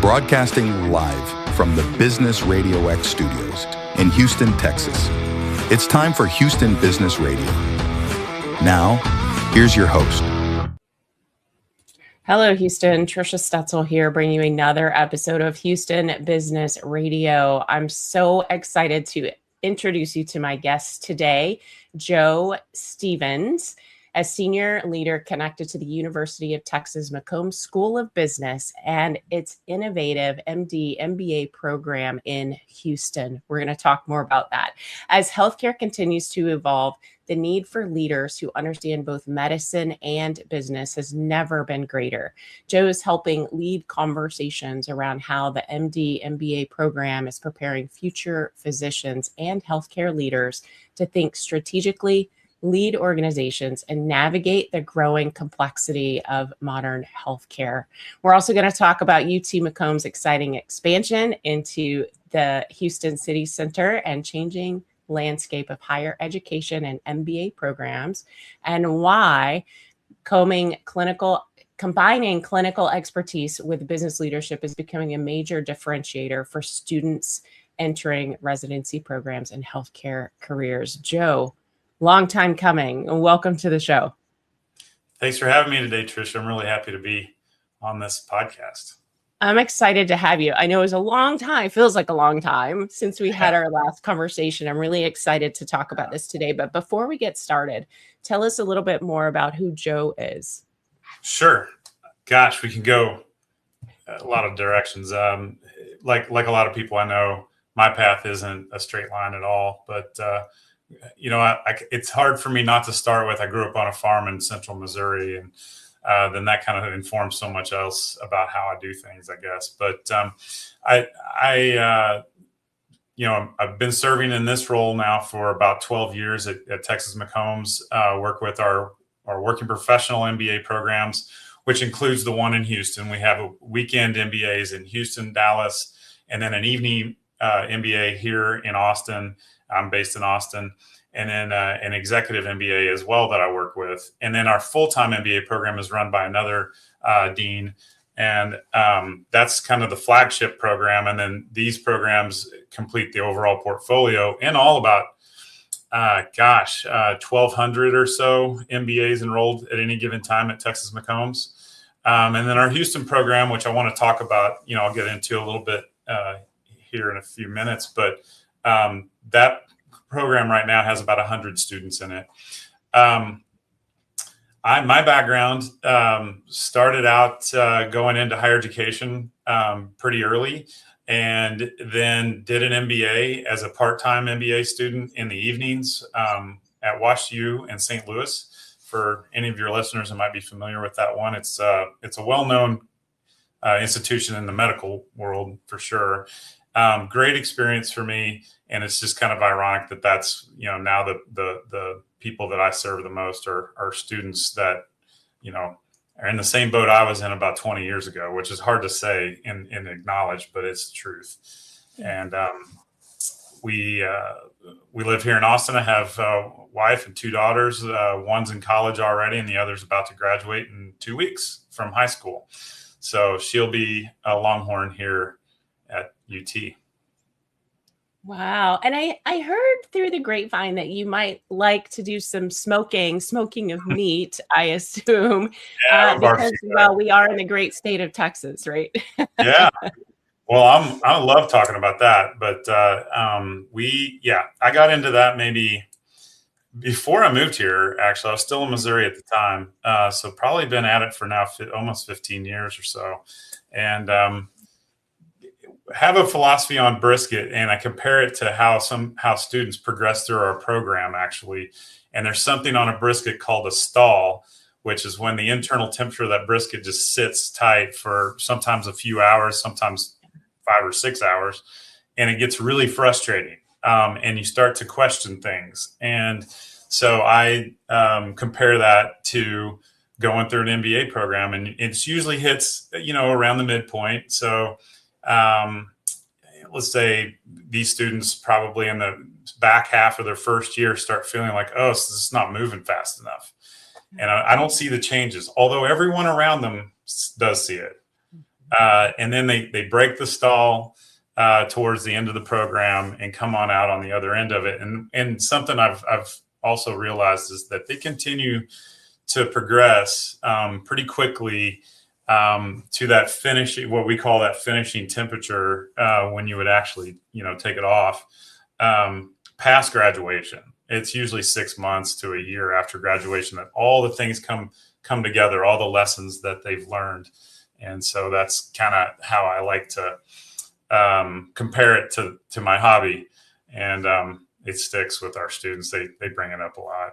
broadcasting live from the Business Radio X studios in Houston, Texas. It's time for Houston Business Radio. Now, here's your host. Hello, Houston. Trisha Stetzel here, bringing you another episode of Houston Business Radio. I'm so excited to introduce you to my guest today, Joe Stevens, a senior leader connected to the University of Texas McCombs School of Business and its innovative MD MBA program in Houston. We're going to talk more about that. As healthcare continues to evolve, the need for leaders who understand both medicine and business has never been greater. Joe is helping lead conversations around how the MD MBA program is preparing future physicians and healthcare leaders to think strategically, lead organizations, and navigate the growing complexity of modern healthcare. We're also going to talk about UT McCombs' exciting expansion into the Houston City Center and changing landscape of higher education and MBA programs, and why combining clinical expertise with business leadership is becoming a major differentiator for students entering residency programs and healthcare careers. Joe, long time coming. Welcome to the show. Thanks for having me today, Trisha. I'm really happy to be on this podcast. I'm excited to have you. I know it was a long time, feels like a long time since we had our last conversation. I'm really excited to talk about this today. But before we get started, tell us a little bit more about who Joe is. Sure. Gosh, we can go a lot of directions. Like a lot of people I know, my path isn't a straight line at all. But it's hard for me not to start with, I grew up on a farm in central Missouri, and then that kind of informs so much else about how I do things, I guess. But I've been serving in this role now for about 12 years at Texas McCombs, work with our working professional MBA programs, which includes the one in Houston. We have a weekend MBAs in Houston, Dallas, and then an evening MBA here in Austin. I'm based in Austin, and then an executive MBA as well that I work with. And then our full-time MBA program is run by another dean, and that's kind of the flagship program. And then these programs complete the overall portfolio, and all about, 1,200 or so MBAs enrolled at any given time at Texas McCombs. And then our Houston program, which I want to talk about, I'll get into a little bit here in a few minutes, but that program right now has about 100 students in it. My background started out going into higher education pretty early, and then did an MBA as a part-time MBA student in the evenings at WashU in St. Louis. For any of your listeners that might be familiar with that one, it's a well-known institution in the medical world for sure. Great experience for me, and it's just kind of ironic that that's now the people that I serve the most are students that are in the same boat I was in about 20 years ago, which is hard to say and acknowledge, but it's the truth. And we live here in Austin. I have a wife and two daughters. One's in college already, and the other's about to graduate in 2 weeks from high school. So she'll be a Longhorn here at UT. Wow. And I heard through the grapevine that you might like to do some smoking of meat, I assume, because, we are in the great state of Texas, right? Yeah. Well, I love talking about that, but I got into that maybe before I moved here. Actually, I was still in Missouri at the time. So probably been at it for now almost 15 years or so. And, have a philosophy on brisket, and I compare it to how students progress through our program, actually. And there's something on a brisket called a stall, which is when the internal temperature of that brisket just sits tight for sometimes a few hours, sometimes 5 or 6 hours, and it gets really frustrating. And you start to question things. And so I compare that to going through an MBA program, and it usually hits, around the midpoint. So let's say these students probably in the back half of their first year start feeling like, oh, this is not moving fast enough. And I don't see the changes, although everyone around them does see it. And then they break the stall towards the end of the program and come on out on the other end of it. And something I've also realized is that they continue to progress pretty quickly to that finishing, what we call that finishing temperature, when you would actually, take it off past graduation. It's usually 6 months to a year after graduation that all the things come together, all the lessons that they've learned. And so that's kind of how I like to compare it to my hobby. And it sticks with our students. They bring it up a lot.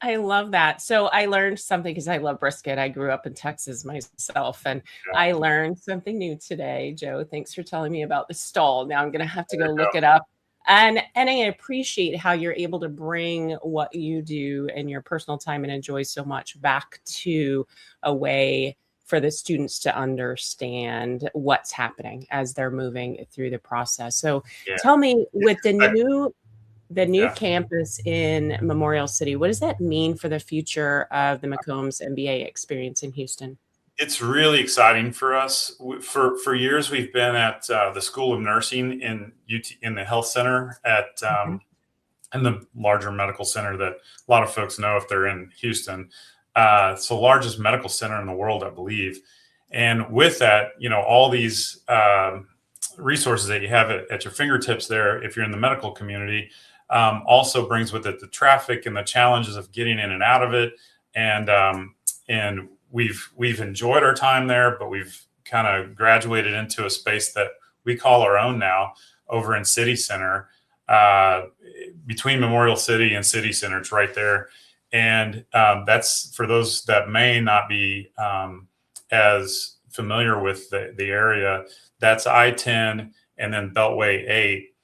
I love that. So I learned something because I love brisket. I grew up in Texas myself, and I learned something new today. Joe, thanks for telling me about the stall. Now I'm going to have to go look it up. And I appreciate how you're able to bring what you do and your personal time and enjoy so much back to a way for the students to understand what's happening as they're moving through the process. So tell me, with the new campus in Memorial City, what does that mean for the future of the McCombs MBA experience in Houston? It's really exciting for us. For years, we've been at the School of Nursing in UT, in the health center at in the larger medical center that a lot of folks know if they're in Houston. It's the largest medical center in the world, I believe. And with that, all these resources that you have at your fingertips there, if you're in the medical community, also brings with it the traffic and the challenges of getting in and out of it. And we've enjoyed our time there, but we've kind of graduated into a space that we call our own now over in City Center, between Memorial City and City Center. It's right there. And that's for those that may not be as familiar with the area. That's I-10 and then Beltway 8.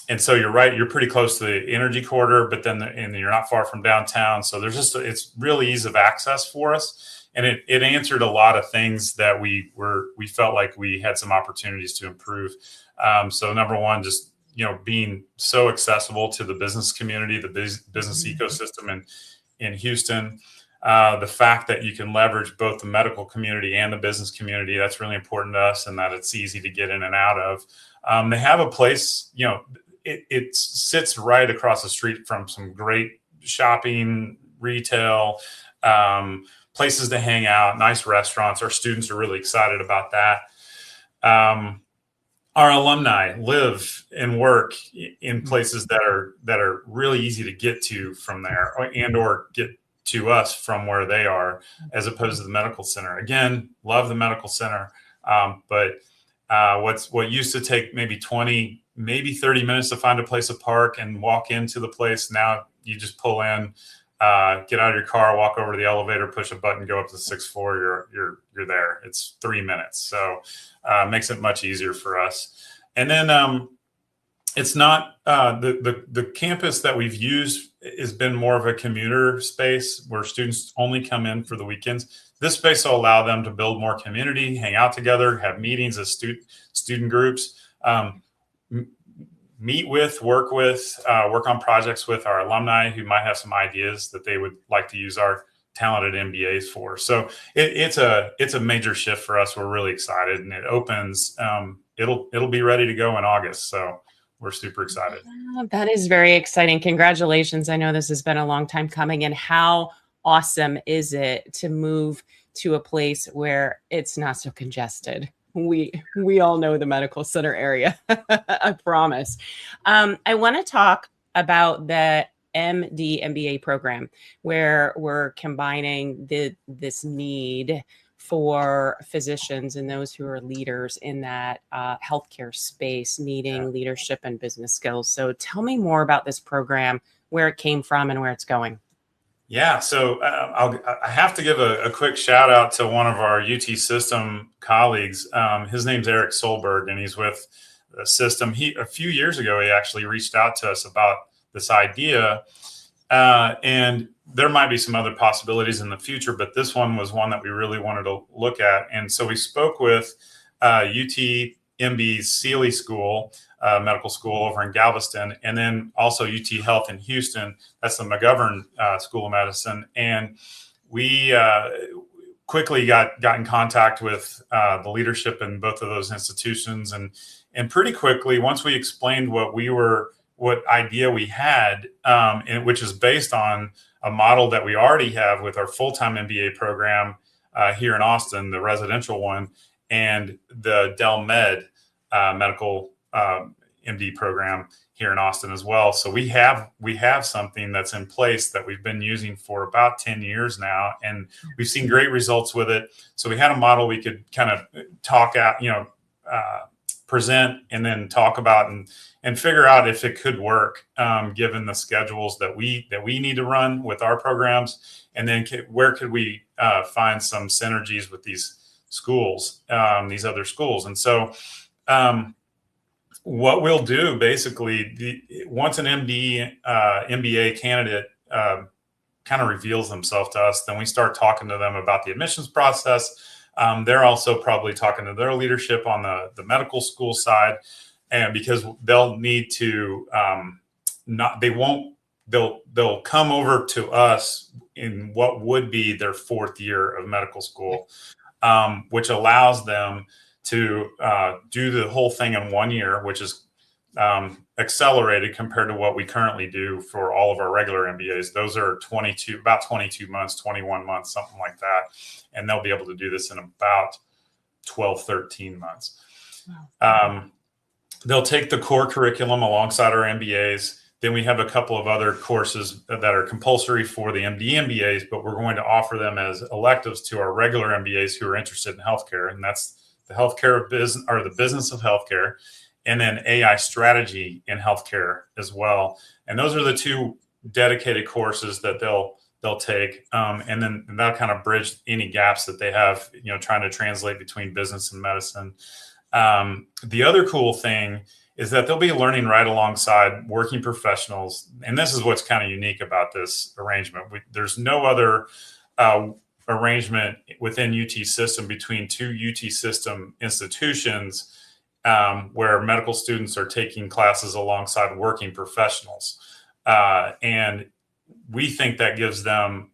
And so you're right, you're pretty close to the energy corridor, but then and you're not far from downtown. So there's it's really ease of access for us. And it answered a lot of things that we felt like we had some opportunities to improve. So number one, just, being so accessible to the business community, the business ecosystem in Houston. The fact that you can leverage both the medical community and the business community, that's really important to us, and that it's easy to get in and out of. They have a place, it sits right across the street from some great shopping, retail, places to hang out, nice restaurants. Our students are really excited about that. Our alumni live and work in places that are really easy to get to from there, or get to us from where they are, as opposed to the medical center. Again, love the medical center, but what used to take maybe 20, maybe 30 minutes to find a place to park and walk into the place, now you just pull in, get out of your car, walk over to the elevator, push a button, go up to the 6th floor, you're there. It's 3 minutes. So makes it much easier for us. And then it's not the campus that we've used has been more of a commuter space where students only come in for the weekends. This space will allow them to build more community, hang out together, have meetings as student groups, meet with, work on projects with our alumni who might have some ideas that they would like to use our talented MBAs for. So it's a major shift for us. We're really excited, and it opens. It'll be ready to go in August. So we're super excited. That is very exciting. Congratulations. I know this has been a long time coming, and how awesome is it to move to a place where it's not so congested? We all know the medical center area. I promise. I want to talk about the MD MBA program, where we're combining this need for physicians and those who are leaders in that healthcare space, needing leadership and business skills. So tell me more about this program, where it came from and where it's going. Yeah, so I have to give a quick shout out to one of our UT system colleagues. His name's Eric Solberg, and he's with the system. A few years ago, he actually reached out to us about this idea, and there might be some other possibilities in the future, but this one was one that we really wanted to look at. And so we spoke with UTMB's Sealy School, medical school over in Galveston, and then also UT Health in Houston. That's the McGovern School of Medicine. And we quickly got in contact with the leadership in both of those institutions, and pretty quickly, once we explained what idea we had, and which is based on a model that we already have with our full-time MBA program here in Austin, the residential one, and the Del Med medical MD program here in Austin as well. So we have something that's in place that we've been using for about 10 years now, and we've seen great results with it. So we had a model we could kind of talk out, present and then talk about and figure out if it could work, given the schedules that we need to run with our programs, and then where could we find some synergies with these schools, these other schools. And so what we'll do basically, once an MBA candidate kind of reveals themselves to us, then we start talking to them about the admissions process. They're also probably talking to their leadership on the medical school side, and because they'll need to they'll come over to us in what would be their 4th year of medical school, which allows them to do the whole thing in 1 year, which is accelerated compared to what we currently do for all of our regular MBAs. Those are about 22 months, 21 months, something like that. And they'll be able to do this in about 12, 13 months. They'll take the core curriculum alongside our MBAs. Then we have a couple of other courses that are compulsory for the MD MBAs, but we're going to offer them as electives to our regular MBAs who are interested in healthcare. And that's the healthcare business, or the business of healthcare, and then AI strategy in healthcare as well. And those are the 2 dedicated courses that they'll take. And then that'll kind of bridge any gaps that they have, trying to translate between business and medicine. The other cool thing is that they'll be learning right alongside working professionals. And this is what's kind of unique about this arrangement. There's no other arrangement within UT system between 2 UT system institutions where medical students are taking classes alongside working professionals. And we think that gives them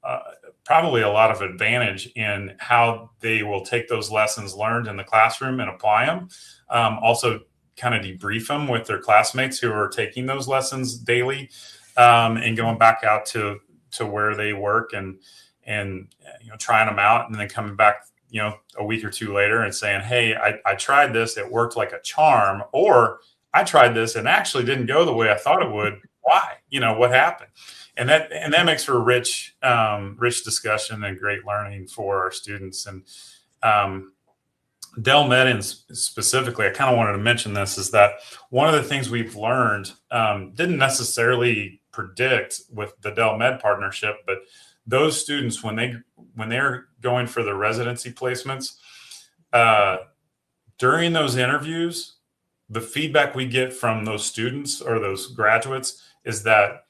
probably a lot of advantage in how they will take those lessons learned in the classroom and apply them. Also kind of debrief them with their classmates who are taking those lessons daily, and going back out to where they work and trying them out, and then coming back a week or 2 later and saying, hey, I tried this, it worked like a charm, or I tried this and actually didn't go the way I thought it would. Why? What happened? And that makes for a rich discussion and great learning for our students. And Del Med specifically, I kind of wanted to mention this, is that one of the things we've learned, didn't necessarily predict with the Del Med partnership, but those students, when they're going for their residency placements, during those interviews, the feedback we get from those students or those graduates is that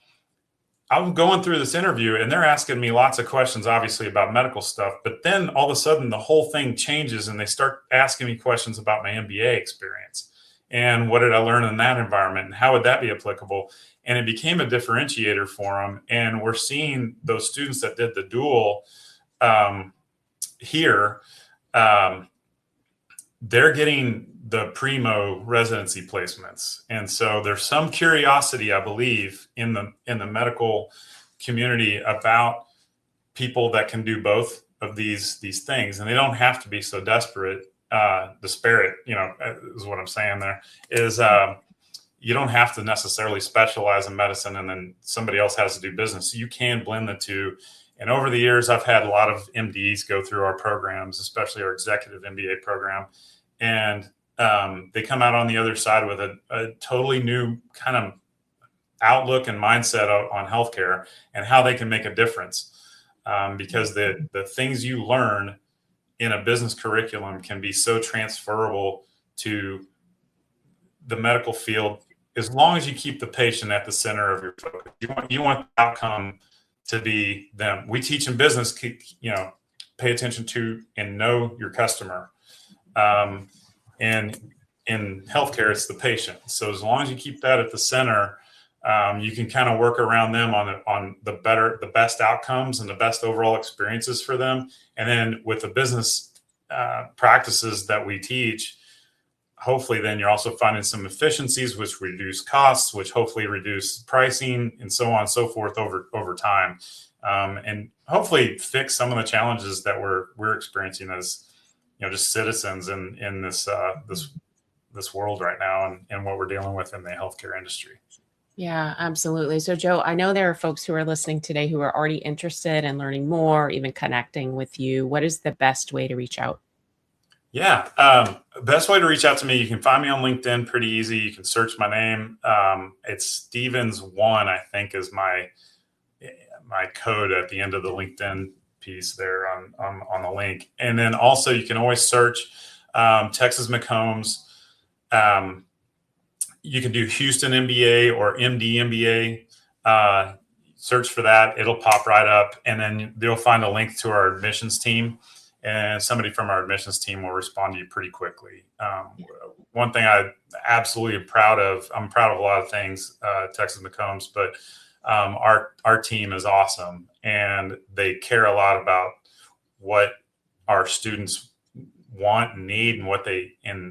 I'm going through this interview and they're asking me lots of questions, obviously, about medical stuff. But then all of a sudden the whole thing changes and they start asking me questions about my MBA experience. And what did I learn in that environment? And how would that be applicable? And it became a differentiator for them. And we're seeing those students that did the dual here, they're getting the primo residency placements. And so there's some curiosity, I believe, in the medical community about people that can do both of these things. And they don't have to be so disparate, is what I'm saying there, is you don't have to necessarily specialize in medicine and then somebody else has to do business. You can blend the 2. And over the years, I've had a lot of MDs go through our programs, especially our executive MBA program. And they come out on the other side with a totally new kind of outlook and mindset on healthcare and how they can make a difference. Because the things you learn in a business curriculum can be so transferable to the medical field, as long as you keep the patient at the center of your focus. You want the outcome to be them. We teach in business, pay attention to and know your customer. And in healthcare, it's the patient. So as long as you keep that at the center, You can kind of work around them on the best outcomes and the best overall experiences for them. And then with the business practices that we teach, hopefully then you're also finding some efficiencies, which reduce costs, which hopefully reduce pricing, and so on and so forth over time, and hopefully fix some of the challenges that we're experiencing as just citizens in this world right now, and what we're dealing with in the healthcare industry. Yeah, absolutely. So, Joe, I know there are folks who are listening today who are already interested in learning more, even connecting with you. What is the best way to reach out? Yeah. Best way to reach out to me, you can find me on LinkedIn pretty easy. You can search my name. It's Stevens1, I think, is my code at the end of the LinkedIn piece there on the link. And then also you can always search Texas McCombs. You can do Houston MBA or MD MBA. Search for that. It'll pop right up. And then you'll find a link to our admissions team. And somebody from our admissions team will respond to you pretty quickly. One thing I absolutely am proud of, I'm proud of a lot of things, Texas McCombs, but our team is awesome, and they care a lot about what our students want and need, and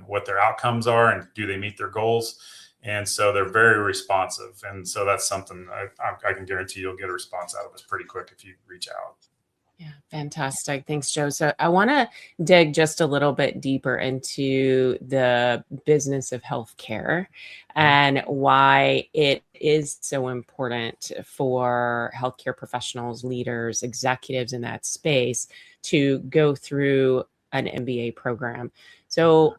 what their outcomes are, and do they meet their goals. And so they're very responsive. And so that's something I can guarantee you'll get a response out of us pretty quick if you reach out. Yeah, fantastic. Thanks, Joe. So I want to dig just a little bit deeper into the business of healthcare and why it is so important for healthcare professionals, leaders, executives in that space to go through an MBA program. So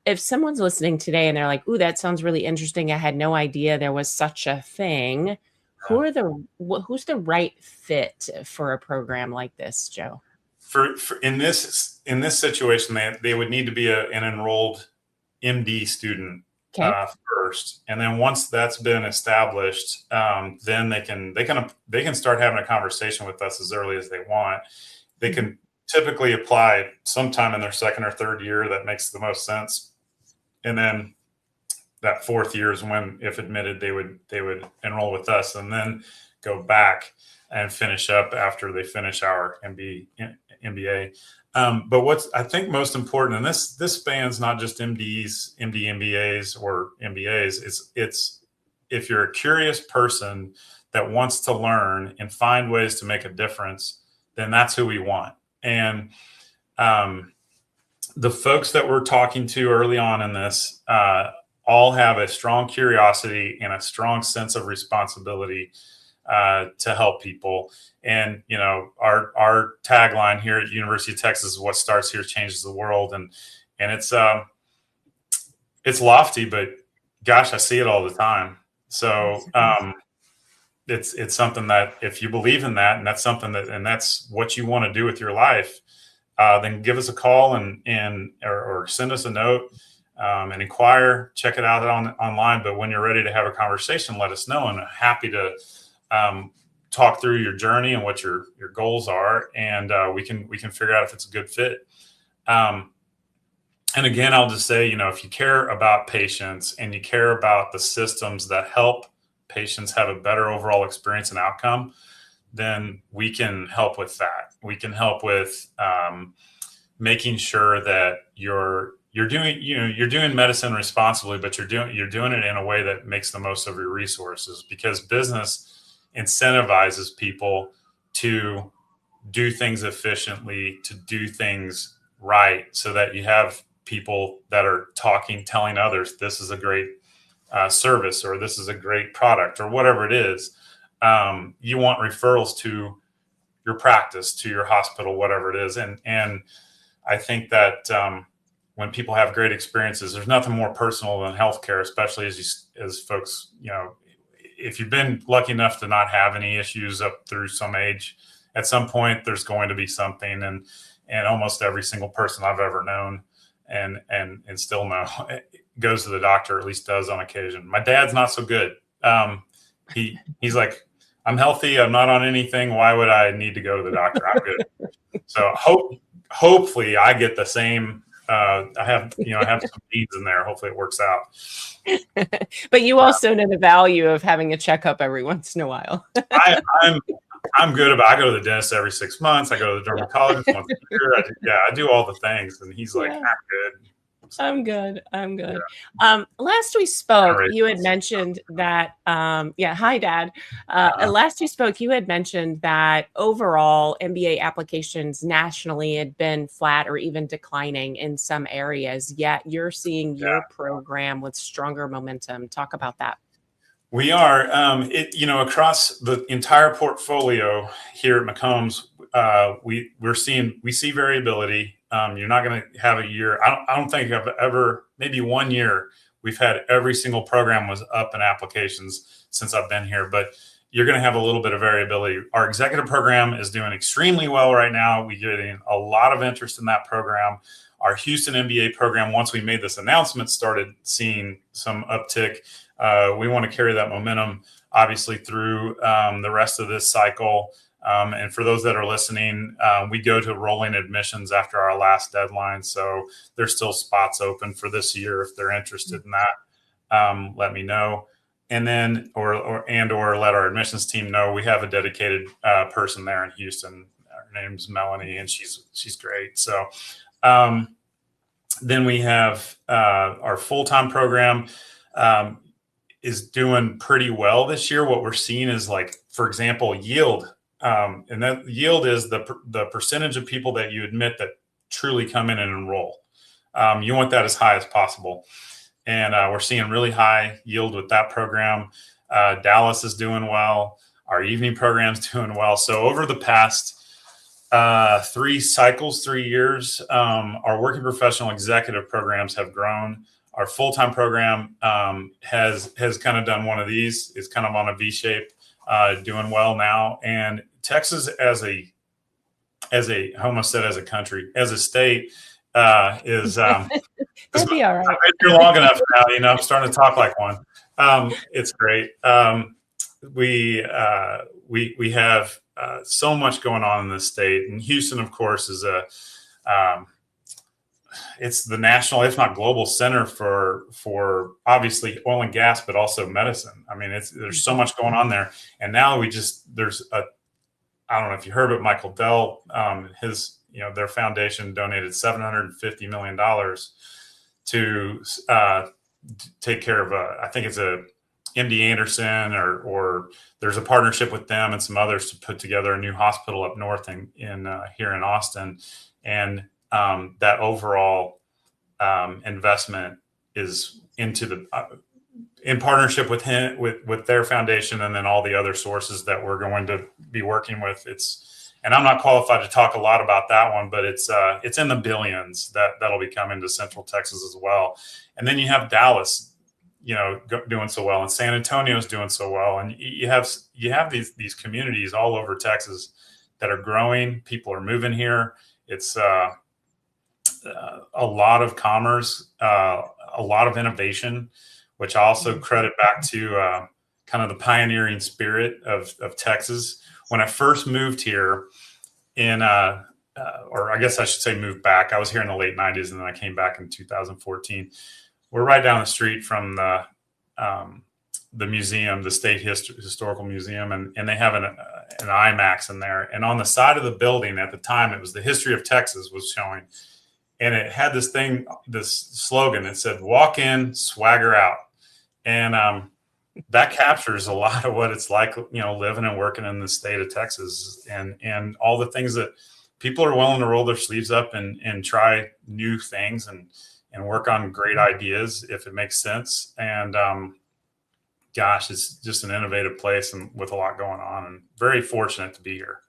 if someone's listening today and they're like, ooh, that sounds really interesting, I had no idea there was such a thing. Who's the right fit for a program like this, Joe? For in this situation, they would need to be an enrolled MD student first, and then once that's been established, then they can start having a conversation with us as early as they want. They can typically apply sometime in their second or third year. That makes the most sense, and then that fourth year is when, if admitted, they would enroll with us and then go back and finish up after they finish our MBA. But what's I think most important, and this spans not just MDs, MBAs, or MBAs. It's if you're a curious person that wants to learn and find ways to make a difference, then that's who we want. And the folks that we're talking to early on in this all have a strong curiosity and a strong sense of responsibility to help people. And, our tagline here at University of Texas is what starts here changes the world. And it's lofty, but gosh, I see it all the time. So it's something that if you believe in that, and that's something and that's what you want to do with your life, then give us a call or send us a note. And inquire, check it out online. But when you're ready to have a conversation, let us know. And I'm happy to talk through your journey and what your goals are. And we can figure out if it's a good fit. And again, I'll just say, if you care about patients and you care about the systems that help patients have a better overall experience and outcome, then we can help with that. We can help with making sure that you're doing medicine responsibly, but you're doing it in a way that makes the most of your resources, because business incentivizes people to do things efficiently, to do things right, so that you have people that are telling others, this is a great service, or this is a great product, or whatever it is. You want referrals to your practice, to your hospital, whatever it is. And I think that when people have great experiences, there's nothing more personal than healthcare, especially as folks, if you've been lucky enough to not have any issues up through some age, at some point there's going to be something. And almost every single person I've ever known and still know goes to the doctor, or at least does on occasion. My dad's not so good. He's like, I'm healthy, I'm not on anything, why would I need to go to the doctor? I'm good. So hopefully I get the same I have some beans in there. Hopefully it works out. But you also know the value of having a checkup every once in a while. I'm good about. I go to the dentist every 6 months. I go to the dermatologist once a year. I do all the things, and he's like, "I'm good." So, I'm good. Yeah. Last we spoke, you had mentioned that. Hi, Dad. Last we spoke, you had mentioned that overall MBA applications nationally had been flat or even declining in some areas. Yet you're seeing your program with stronger momentum. Talk about that. We are, across the entire portfolio here at McCombs, we see variability. You're not going to have a year. I don't think I've ever, maybe 1 year, we've had every single program was up in applications since I've been here, but you're going to have a little bit of variability. Our executive program is doing extremely well right now. We're getting a lot of interest in that program. Our Houston MBA program, once we made this announcement, started seeing some uptick. We want to carry that momentum, obviously, through the rest of this cycle. And for those that are listening, we go to rolling admissions after our last deadline. So there's still spots open for this year. If they're interested in that, let me know. And then, or let our admissions team know. We have a dedicated person there in Houston. Her name's Melanie, and she's great. So then we have our full-time program. Is doing pretty well this year. What we're seeing is, like, for example, yield. And that yield is the percentage of people that you admit that truly come in and enroll. You want that as high as possible. And we're seeing really high yield with that program. Dallas is doing well. Our evening program's doing well. So over the past 3 years, our working professional executive programs have grown. Our full-time program has kind of done one of these. It's kind of on a V shape, doing well now. And Texas, as a I almost said as a country, as a state, is that'd be all right. You're long enough now. I'm starting to talk like one. It's great. We have so much going on in this state, and Houston, of course, is it's the national, if not global, center for obviously oil and gas, but also medicine. I mean, there's so much going on there. And now I don't know if you heard, but Michael Dell, their foundation donated $750 million to take care of I think it's a MD Anderson, or there's a partnership with them and some others to put together a new hospital up north here in Austin. And that overall investment is into in partnership with him, with their foundation, and then all the other sources that we're going to be working with. And I'm not qualified to talk a lot about that one, but it's in the billions that'll be coming to Central Texas as well. And then you have Dallas, doing so well, and San Antonio is doing so well, and you have these communities all over Texas that are growing. People are moving here. It's a lot of commerce, a lot of innovation, which I also credit back to kind of the pioneering spirit of Texas. When I first moved here or I guess I should say moved back, I was here in the late 90s, and then I came back in 2014. We're right down the street from the museum, the State Historical Museum, and they have an IMAX in there. And on the side of the building at the time, it was the History of Texas was showing. And it had this slogan that said, "Walk in, swagger out." And that captures a lot of what it's like, living and working in the state of Texas, and all the things that people are willing to roll their sleeves up and try new things and work on great ideas if it makes sense. And gosh, it's just an innovative place and with a lot going on, and very fortunate to be here.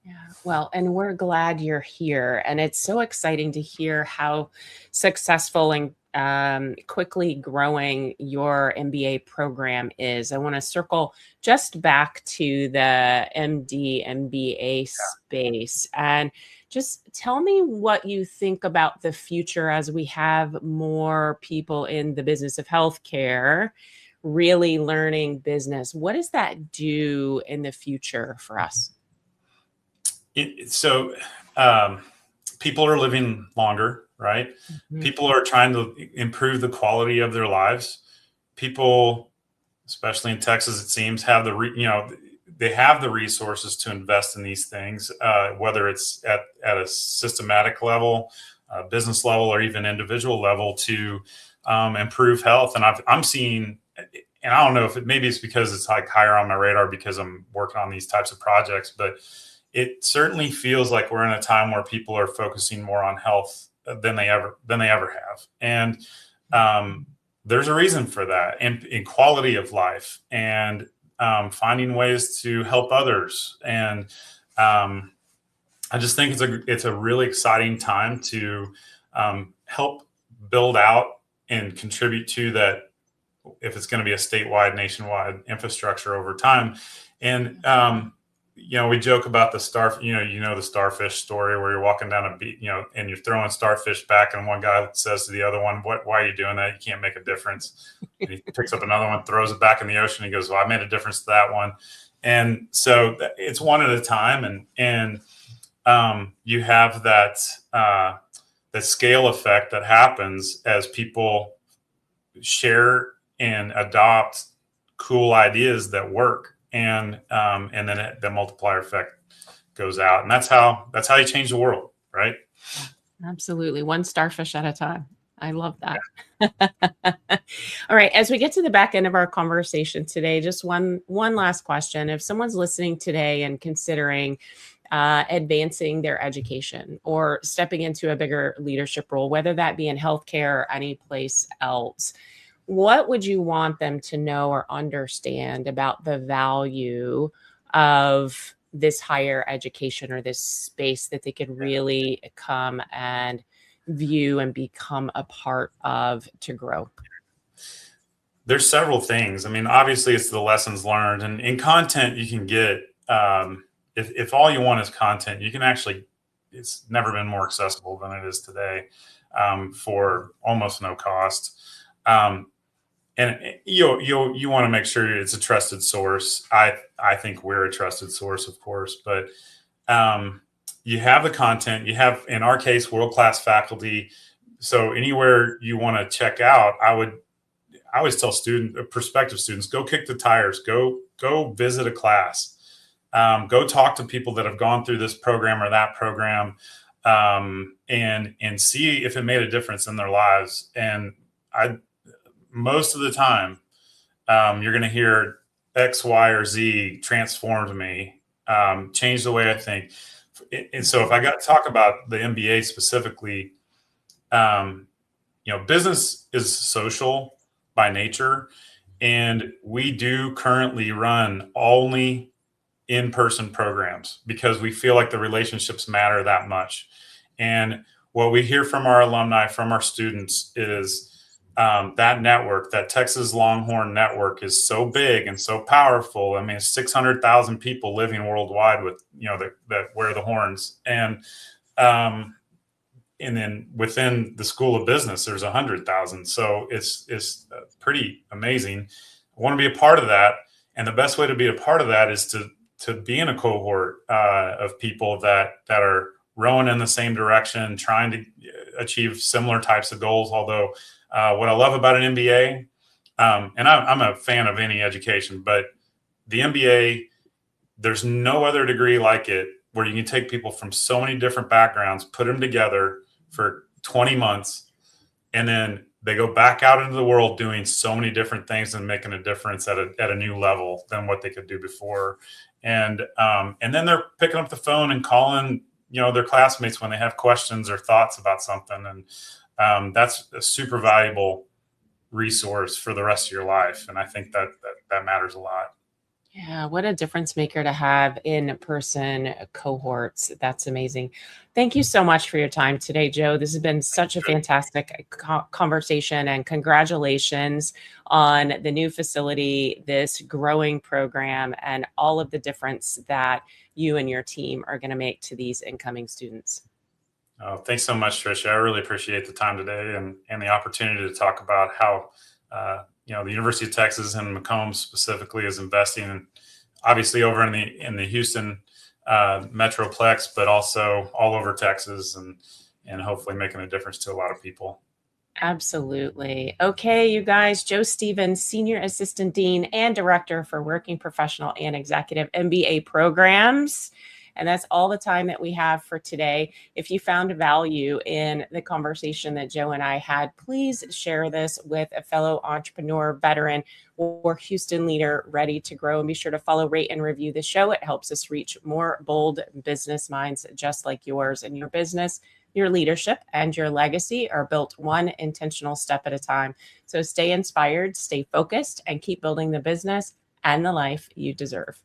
Yeah, well, and we're glad you're here. And it's so exciting to hear how successful and quickly growing your MBA program is. I want to circle just back to the MD, MBA space, and just tell me what you think about the future as we have more people in the business of healthcare really learning business. What does that do in the future for us? So people are living longer. right? Mm-hmm. People are trying to improve the quality of their lives. People, especially in Texas, it seems, have they have the resources to invest in these things, whether it's at a systematic level, business level, or even individual level, to improve health. And I'm seeing, and I don't know if maybe it's because it's like higher on my radar because I'm working on these types of projects, but it certainly feels like we're in a time where people are focusing more on health than they ever have. And there's a reason for that, and in quality of life, and finding ways to help others. And I just think it's a really exciting time to help build out and contribute to that, if it's going to be a statewide, nationwide infrastructure over time. And we joke about the the starfish story where you're walking down a beach, and you're throwing starfish back, and one guy says to the other one, why are you doing that? You can't make a difference. And he picks up another one, throws it back in the ocean. He goes, well, I made a difference to that one. And so it's one at a time. And you have that scale effect that happens as people share and adopt cool ideas that work. And then the multiplier effect goes out, and that's how you change the world, right? Absolutely, one starfish at a time. I love that. Yeah. All right, as we get to the back end of our conversation today, just one last question. If someone's listening today and considering advancing their education or stepping into a bigger leadership role, whether that be in healthcare or any place else, what would you want them to know or understand about the value of this higher education, or this space that they could really come and view and become a part of to grow? There's several things. I mean, obviously it's the lessons learned, and in content you can get, if all you want is content, you can actually, it's never been more accessible than it is today, for almost no cost. And you want to make sure it's a trusted source. I think we're a trusted source, of course, but you have the content. You have, in our case, world-class faculty. So anywhere you want to check out, I always tell prospective students, go kick the tires, go visit a class, go talk to people that have gone through this program or that program, and see if it made a difference in their lives. And most of the time, you're going to hear X, Y, or Z transformed me, changed the way I think. And so if I got to talk about the MBA specifically, business is social by nature, and we do currently run only in-person programs because we feel like the relationships matter that much. And what we hear from our alumni, from our students, is that network, that Texas Longhorn network, is so big and so powerful. I mean, 600,000 people living worldwide with, that wear the horns. And then within the School of Business, there's 100,000. So it's pretty amazing. I want to be a part of that. And the best way to be a part of that is to be in a cohort of people that are rowing in the same direction, trying to achieve similar types of goals. Although what I love about an MBA, and I'm a fan of any education, but the MBA, there's no other degree like it, where you can take people from so many different backgrounds, put them together for 20 months, and then they go back out into the world doing so many different things and making a difference at a new level than what they could do before. And then they're picking up the phone and calling, their classmates when they have questions or thoughts about something. And that's a super valuable resource for the rest of your life. And I think that matters a lot. Yeah, what a difference maker to have in-person cohorts. That's amazing. Thank you so much for your time today, Joe. This has been such a fantastic conversation, and congratulations on the new facility, this growing program, and all of the difference that you and your team are going to make to these incoming students. Oh, thanks so much, Tricia. I really appreciate the time today and the opportunity to talk about how the University of Texas and McCombs specifically is investing, obviously over in the Houston metroplex, but also all over Texas. And and hopefully making a difference to a lot of people. Absolutely. Okay, you guys, Joe Stevens, Senior Assistant Dean and Director for Working Professional and Executive MBA Programs. And that's all the time that we have for today. If you found value in the conversation that Joe and I had, please share this with a fellow entrepreneur, veteran, or Houston leader ready to grow. And be sure to follow, rate, and review the show. It helps us reach more bold business minds just like yours. And your business, your leadership, and your legacy are built one intentional step at a time. So stay inspired, stay focused, and keep building the business and the life you deserve.